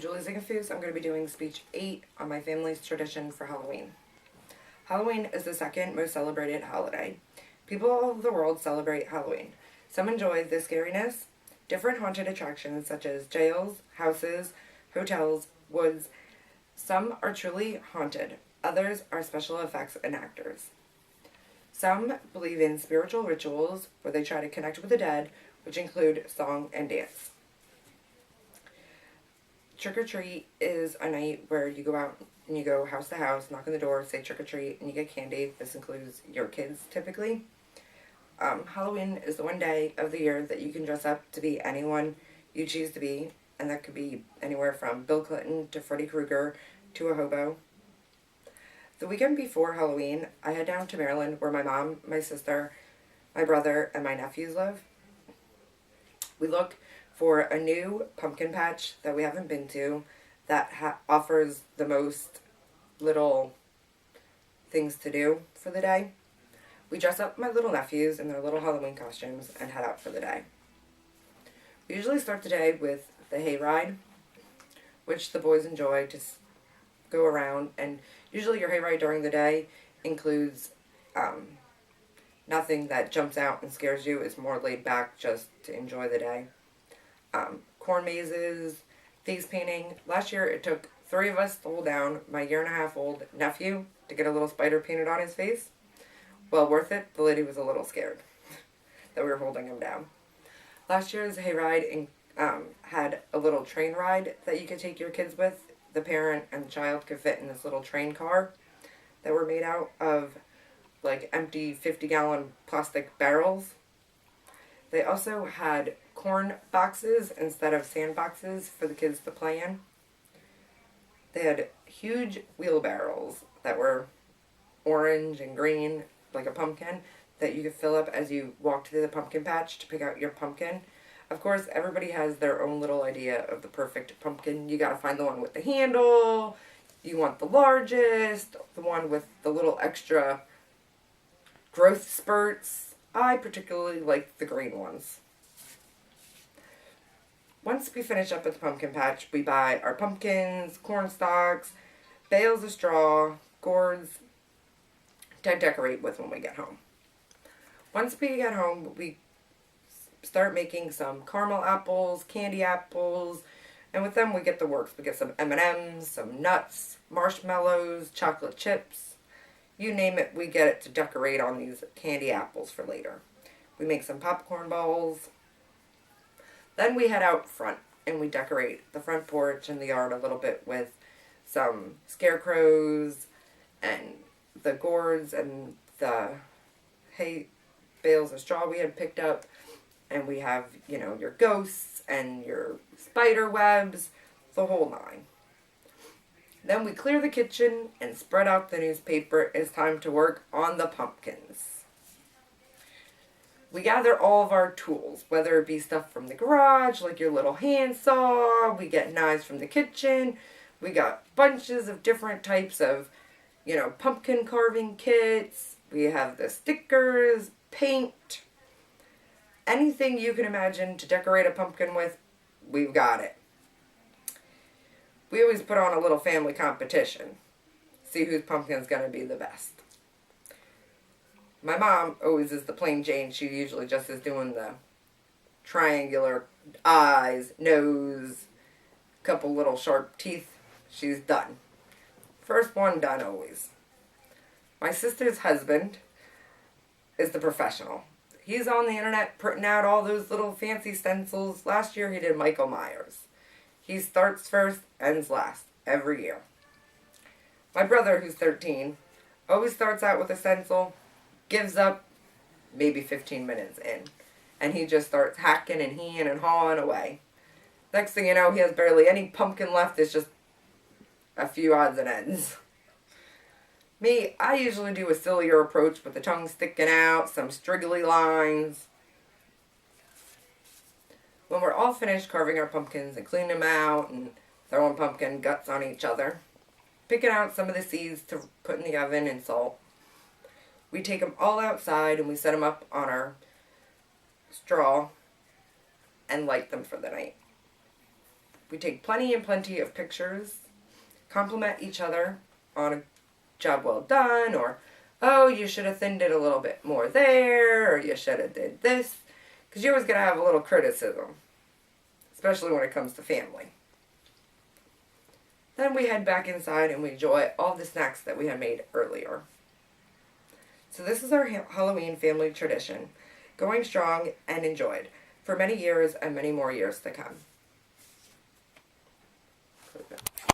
Julie Zingafus. I'm going to be doing speech 8 on my family's tradition for Halloween. Halloween is the second most celebrated holiday. People all over the world celebrate Halloween. Some enjoy the scariness, different haunted attractions such as jails, houses, hotels, woods. Some are truly haunted. Others are special effects and actors. Some believe in spiritual rituals where they try to connect with the dead, which include song and dance. Trick or treat is a night where you go out and you go house to house, knock on the door, say trick or treat, and you get candy. This includes your kids typically. Halloween is the one day of the year that you can dress up to be anyone you choose to be, and that could be anywhere from Bill Clinton to Freddy Krueger to a hobo. The weekend before Halloween, I head down to Maryland where my mom, my sister, my brother, and my nephews live. We look for a new pumpkin patch that we haven't been to that offers the most little things to do for the day. We dress up my little nephews in their little Halloween costumes and head out for the day. We usually start the day with the hayride, which the boys enjoy to go around, and usually your hayride during the day includes nothing that jumps out and scares you. It's more laid back just to enjoy the day. Corn mazes, face painting. Last year it took 3 of us to hold down my 1.5-year-old nephew to get a little spider painted on his face. Well worth it. The lady was a little scared that we were holding him down. Last year's hayride had a little train ride that you could take your kids with. The parent and the child could fit in this little train car that were made out of like empty 50-gallon plastic barrels. They also had corn boxes instead of sand boxes for the kids to play in. They had huge wheelbarrows that were orange and green, like a pumpkin, that you could fill up as you walked through the pumpkin patch to pick out your pumpkin. Of course, everybody has their own little idea of the perfect pumpkin. You gotta find the one with the handle, you want the largest, the one with the little extra growth spurts. I particularly like the green ones. Once we finish up at the pumpkin patch, we buy our pumpkins, corn stalks, bales of straw, gourds to decorate with when we get home. Once we get home, we start making some caramel apples, candy apples, and with them we get the works. We get some M&Ms, some nuts, marshmallows, chocolate chips. You name it, we get it to decorate on these candy apples for later. We make some popcorn balls. Then we head out front and we decorate the front porch and the yard a little bit with some scarecrows and the gourds and the hay bales of straw we had picked up. And we have, your ghosts and your spider webs, the whole 9. Then we clear the kitchen and spread out the newspaper. It's time to work on the pumpkins. We gather all of our tools, whether it be stuff from the garage, like your little handsaw. We get knives from the kitchen. We got bunches of different types of, pumpkin carving kits. We have the stickers, paint. Anything you can imagine to decorate a pumpkin with, we've got it. We always put on a little family competition. See whose pumpkin's going to be the best. My mom always is the plain Jane. She usually just is doing the triangular eyes, nose, couple little sharp teeth. She's done. First one done always. My sister's husband is the professional. He's on the internet printing out all those little fancy stencils. Last year he did Michael Myers. He starts first, ends last, every year. My brother, who's 13, always starts out with a stencil, gives up maybe 15 minutes in, and he just starts hacking and heeing and hawing away. Next thing you know, he has barely any pumpkin left. It's just a few odds and ends. Me, I usually do a sillier approach with the tongue sticking out, some striggly lines. When we're all finished carving our pumpkins and cleaning them out and throwing pumpkin guts on each other, picking out some of the seeds to put in the oven and salt, we take them all outside and we set them up on our straw and light them for the night. We take plenty and plenty of pictures, compliment each other on a job well done, or, oh, you should have thinned it a little bit more there, or you should have did this. Because you're always going to have a little criticism, especially when it comes to family. Then we head back inside and we enjoy all the snacks that we had made earlier. So this is our Halloween family tradition, going strong and enjoyed for many years and many more years to come.